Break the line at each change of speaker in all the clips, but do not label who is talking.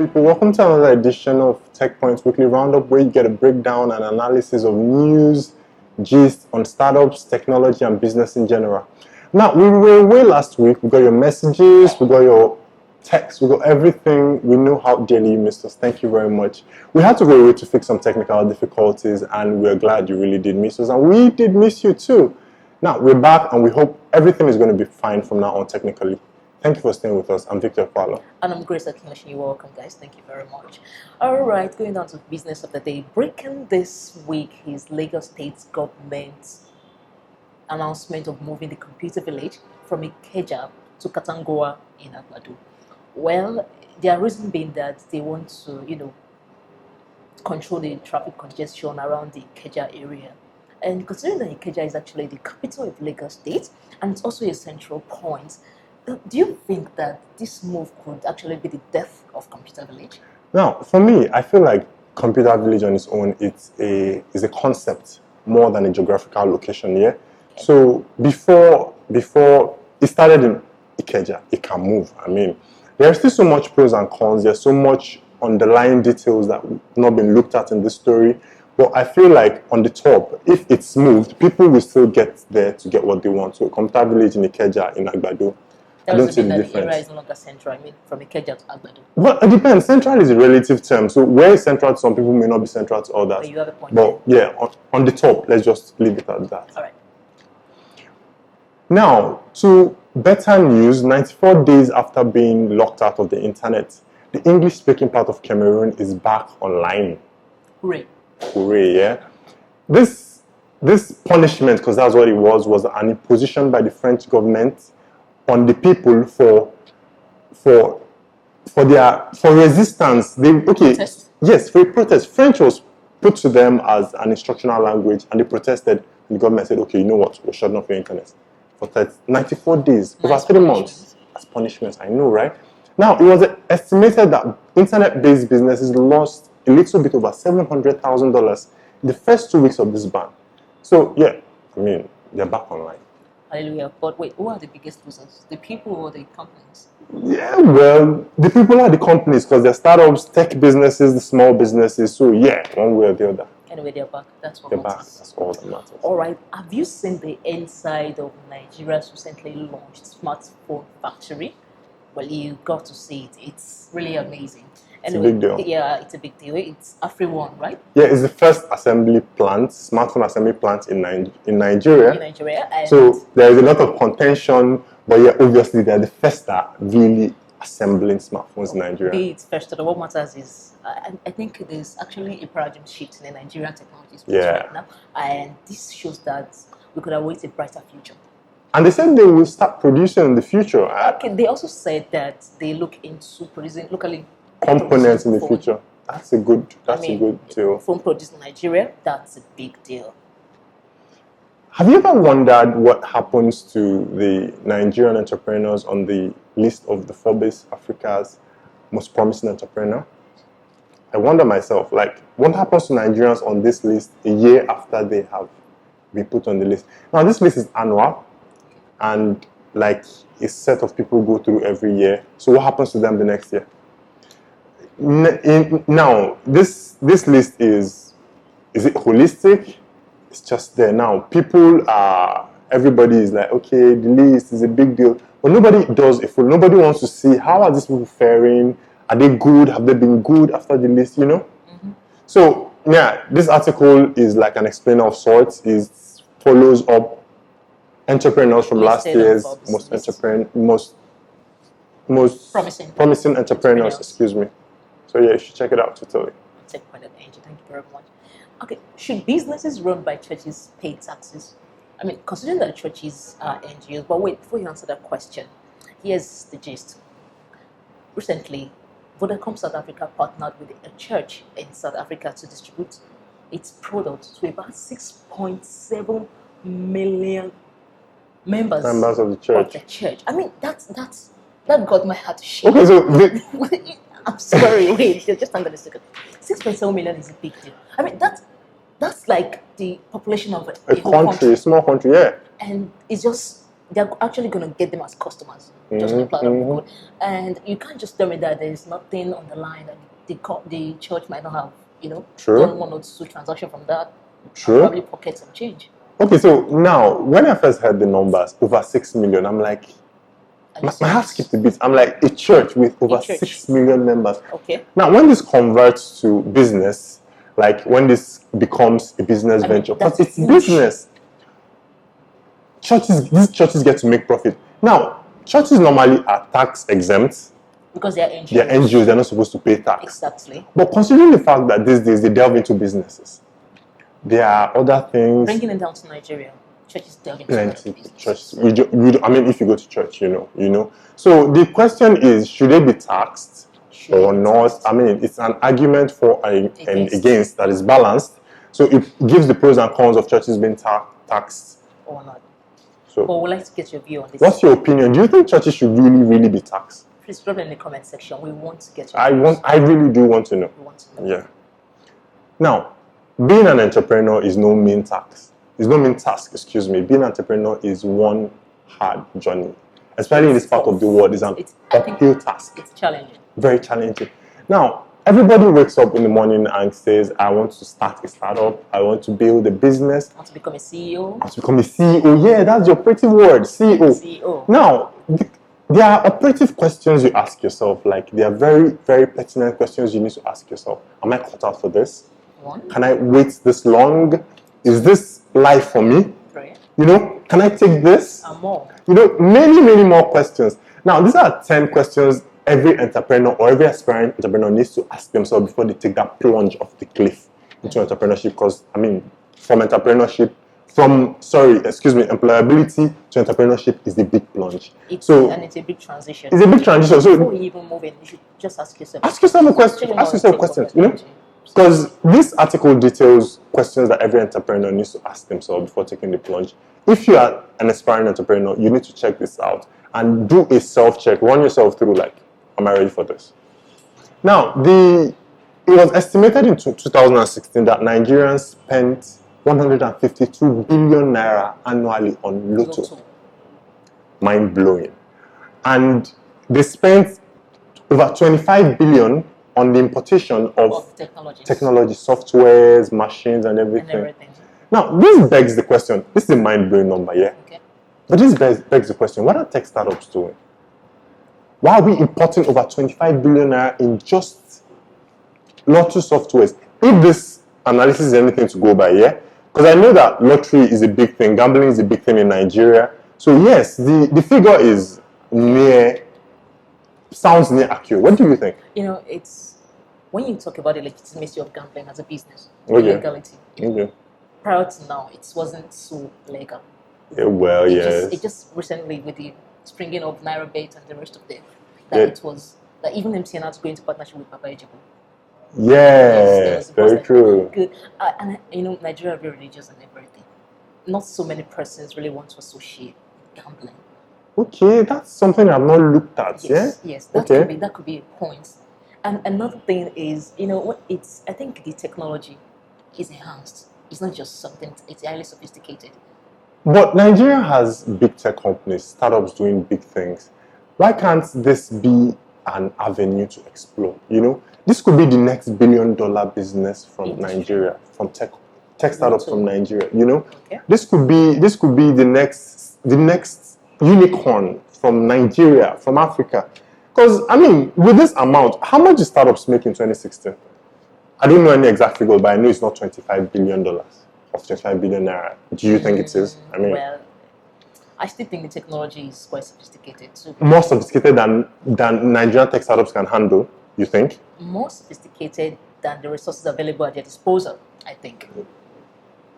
people, welcome to another edition of TechPoint's Weekly Roundup, where you get a breakdown and analysis of news, gist on startups, technology, and business in general. Now, we were away last week. We got your messages, we got your texts, we got everything. We know how dearly you missed us. Thank you very much. We had to go away to fix some technical difficulties, and we're glad you really did miss us, and we did miss you too. Now, we're back, and we hope everything is going to be fine from now on technically. Thank you for staying with us. I'm Victor Paulo.
And I'm Grace Akinyoshi. You're welcome, guys. Thank you very much. All right, going down to business of the day. Breaking this week is Lagos State government's announcement of moving the computer village from Ikeja to Katangoa in Agbado. Well, their reason being that they want to, control the traffic congestion around the Ikeja area. And considering that Ikeja is actually the capital of Lagos State, and it's also a central point, do you think that this move could actually be the death of Computer Village? Now,
for me, I feel like Computer Village on its own is a concept more than a geographical location, yeah? Okay. So before it started in Ikeja, it can move. I mean, there's still so much pros and cons. There's so much underlying details that have not been looked at in this story. But I feel like on the top, if it's moved, people will still get there to get what they want. So Computer Village in Ikeja, in Agbado,
I don't see the difference. The area is no longer central. I mean, from Ikeja to Agbado.
But it depends. Central is a relative term. So where is central to some people may not be central to others.
But you have a point.
But yeah, on the top, let's just leave it at that.
All right.
Now, to better news, 94 days after being locked out of the internet, the English-speaking part of Cameroon is back online.
Hooray.
Hooray, yeah. This punishment, because that's what it was an imposition by the French government on the people for resistance.
Protest.
Yes, for a protest. French was put to them as an instructional language, and they protested. And the government said, "Okay, you know what? We're shutting off your internet for 94 days, over 3 months as punishment." I know, right? Now, it was estimated that internet-based businesses lost a little bit over $700,000 in the first 2 weeks of this ban. So yeah, I mean, they're back online.
Hallelujah. But wait, who are the biggest losers? The people or the companies?
Yeah, well, the people are the companies because they're startups, tech businesses, the small businesses. So yeah, one way or the other.
Anyway, they're back. That's what
they're
matters.
Back. That's all that matters.
All right. Have you seen the inside of Nigeria's recently launched smartphone factory? Well, you got to see it. It's really amazing.
Anyway, it's a big deal.
Yeah, it's a big deal. It's Afri1, right?
Yeah, it's the first assembly plant, smartphone assembly plant in Nigeria.
In Nigeria.
So there is a lot of contention, but yeah, obviously they're the first that really assembling smartphones in Nigeria.
It's first. What matters is, I think there's actually a paradigm shift in the Nigerian technology space right now, and this shows that we could await a brighter future. And
they said they will start producing in the future.
Okay, they also said that they look into producing locally
components in the future. That's a good deal.
Phone produced in Nigeria, that's a big deal.
Have you ever wondered what happens to the Nigerian entrepreneurs on the list of the Forbes Africa's most promising entrepreneur? I wonder myself, like, what happens to Nigerians on this list a year after they have been put on the list? Now, this list is annual, and like a set of people go through every year. So what happens to them the next year? Now, this list is it holistic? It's just there now. Everybody is like, okay, the list is a big deal, but nobody does a full. Nobody wants to see how are these people faring. Are they good? Have they been good after the list? Mm-hmm. So yeah, this article is like an explainer of sorts. It follows up entrepreneurs from last year's most promising entrepreneurs. Excuse me. So yeah, you should check it out totally.
Thank you very much. Okay, should businesses run by churches pay taxes? I mean, considering that churches are NGOs, but wait, before you answer that question, here's the gist. Recently, Vodacom South Africa partnered with a church in South Africa to distribute its product to about 6.7 million members
of the
church. I mean, that got my heart to shake.
Okay, so
I'm sorry, wait, just hang on a second. 6.7 million is a big deal. I mean, that's like the population of
a country, a small country, yeah.
And it's just they're actually going to get them as customers, just on a platter of food. And you can't just tell me that there's nothing on the line that the church might not have, done one or two transactions from that.
True.
Probably pocket some change.
Okay, so now, when I first heard the numbers, over 6 million, I'm like, my heart skipped a bit. I'm like, a church with over 6 million members.
Okay.
Now, when this converts to business, like when this becomes a business venture, because it's business, these churches get to make profit. Now, churches normally are tax exempt.
Because they are NGOs.
They are NGOs, they're not supposed to pay tax.
Exactly.
But considering the fact that these days they delve into businesses, there are other things.
Bringing it down to Nigeria, churches delve into
churches. I mean, if you go to church, you know. So the question is, should they be taxed or not? I mean, it's an argument for and against that is balanced. So it gives the pros and cons of churches being taxed
or not.
So,
but we'd like to get your view on this.
What's your opinion? Do you think churches should really be taxed?
Please drop it in the comment section. We want to get your
I really do want to know.
We want to know.
Yeah. Now, being an entrepreneur is no mean task. It's no mean task, excuse me. Being an entrepreneur is one hard journey. Especially in this part of the world, it's an uphill task.
It's challenging.
Very challenging. Now, everybody wakes up in the morning and says, I want to start a startup. I want to build a business.
I want to become a CEO.
I want to become a CEO. Yeah, that's the operative word, CEO. Now, there are operative questions you ask yourself. Like, they are very, very pertinent questions you need to ask yourself. Am I cut out for this? Can I wait this long? Is this life for me?
Right.
Can I take this?
And more.
Many more questions. Now, these are 10 questions every entrepreneur or every aspiring entrepreneur needs to ask themselves before they take that plunge off the cliff into entrepreneurship. Because, from employability to entrepreneurship is a big plunge.
It's a big transition.
It's a big transition. So
before you even move in, you should just ask yourself
a question. Ask yourself questions, Because this article details questions that every entrepreneur needs to ask themselves before taking the plunge. If you are an aspiring entrepreneur, you need to check this out and do a self-check. Run yourself through, like, am I ready for this? Now, it was estimated in 2016 that Nigerians spent 152 billion naira annually on lotto. Mind-blowing. And they spent over 25 billion on the importation of technology, softwares, machines, and everything. Now, this begs the question. This is a mind-blowing number, yeah? Okay. But this begs the question, what are tech startups doing? Why are we importing over 25 billion naira in just lottery softwares? If this analysis is anything to go by, yeah? Because I know that lottery is a big thing, gambling is a big thing in Nigeria. So yes, the figure is sounds near accurate. What do you think?
It's when you talk about the legitimacy of gambling as a business,
legality.
Prior to now, it wasn't so legal.
It
just recently, with the springing of naira bait and the rest of them, it was that even MTN had to go into partnership with Papa Ejibo.
Yes, very true.
Good. And Nigeria is very religious and everything. Not so many persons really want to associate gambling.
Okay, that's something I've not looked at.
Yes, that could be a point. And another thing is, I think the technology is enhanced. It's not just something, it's highly sophisticated.
But Nigeria has big tech companies, startups doing big things. Why can't this be an avenue to explore? This could be the next billion-dollar business from Nigeria, from tech startups from Nigeria.
Okay.
This could be the next unicorn from Nigeria, from Africa. Because with this amount, how much did startups make in 2016? I don't know any exact figure, but I know it's not $25 billion or 25 billion naira. Do you think it is?
Well, I still think the technology is quite sophisticated too.
More sophisticated than Nigerian tech startups can handle, you think?
More sophisticated than the resources available at their disposal, I think.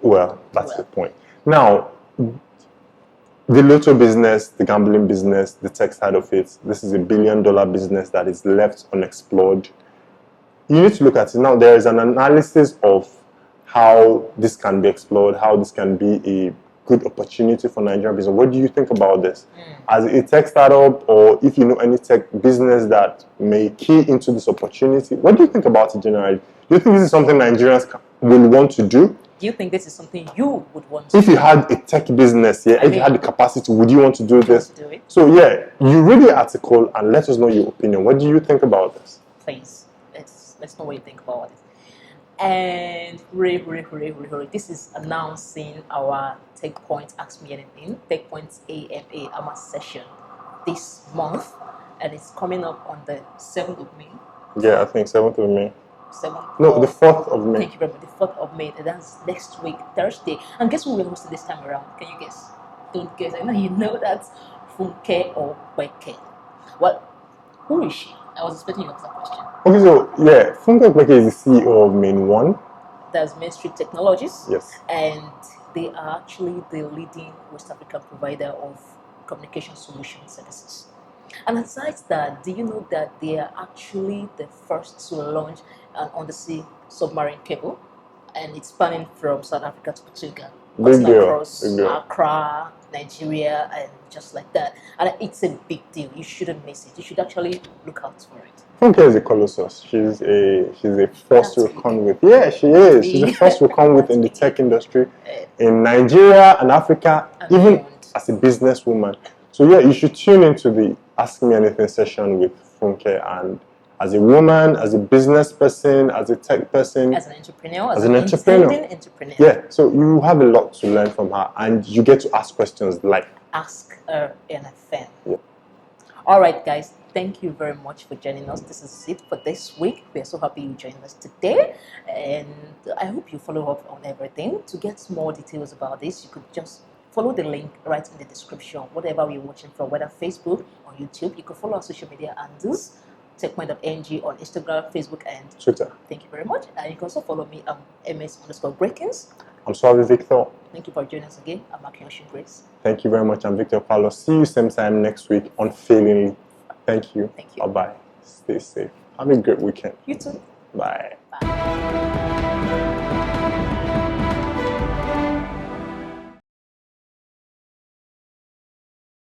Well, that's the point. Now, the lotto business, the gambling business, the tech side of it, this is a billion-dollar business that is left unexplored. You need to look at it. Now, there is an analysis of how this can be explored, how this can be a good opportunity for Nigerian business. What do you think about this? As a tech startup, or if you know any tech business that may key into this opportunity, what do you think about it generally? Do you think this is something Nigerians will want to do?
Do you think this is something you would want to
If you had a tech business, yeah, if you had the capacity, would you want to do this?
do it?
So yeah, you read the article and let us know your opinion. What do you think about this?
Please, let's know what you think about it. And hooray, this is announcing our TechPoint Ask Me Anything, TechPoint's AMA session this month, and it's coming up on the 7th of May.
Yeah, I think 7th of May.
7th?
No, the 4th of May.
Thank you very much. The 4th of May, and that's next week, Thursday. And guess who we're hosting this time around? Can you guess? Don't guess. I know you know that. Funke or Weke. Well, who is she? I was expecting you to ask that question.
Okay, so yeah, Funke Weke is the CEO of Main One.
That's Main Street Technologies.
Yes.
And they are actually the leading West African provider of communication solution services. And aside that, do you know that they are actually the first to launch an undersea submarine cable? And it's spanning from South Africa to Portugal, across Accra, Nigeria, and just like that. And it's a big deal. You shouldn't miss it. You should actually look out for it.
Funke is a colossus. She's a force to reckon with. Yeah, she is. She's a force to reckon with in the tech industry, in Nigeria and Africa, and even beyond. As a businesswoman. So yeah, you should tune into the Ask Me Anything session with Funke, and as a woman, as a business person, as a tech person,
as an entrepreneur, as an entrepreneur.
Yeah, so you have a lot to learn from her, and you get to ask questions like
Ask Her Anything.
Yeah.
All right, guys. Thank you very much for joining us. This is it for this week. We are so happy you joined us today, and I hope you follow up on everything. To get more details about this, you could just follow the link right in the description. Whatever you're watching from, whether Facebook or YouTube, you can follow our social media handles, TechPoint.ng on Instagram, Facebook, and
Twitter.
Thank you very much. And you can also follow me ms_breakins.
I'm Suave Victor.
Thank you for joining us again. I'm Akinyoshi Grace.
Thank you very much. I'm Victor Paulo. See you same time next week, unfailingly. Thank you.
Thank you.
Bye-bye. Stay safe. Have a great weekend.
You too.
Bye.
Bye.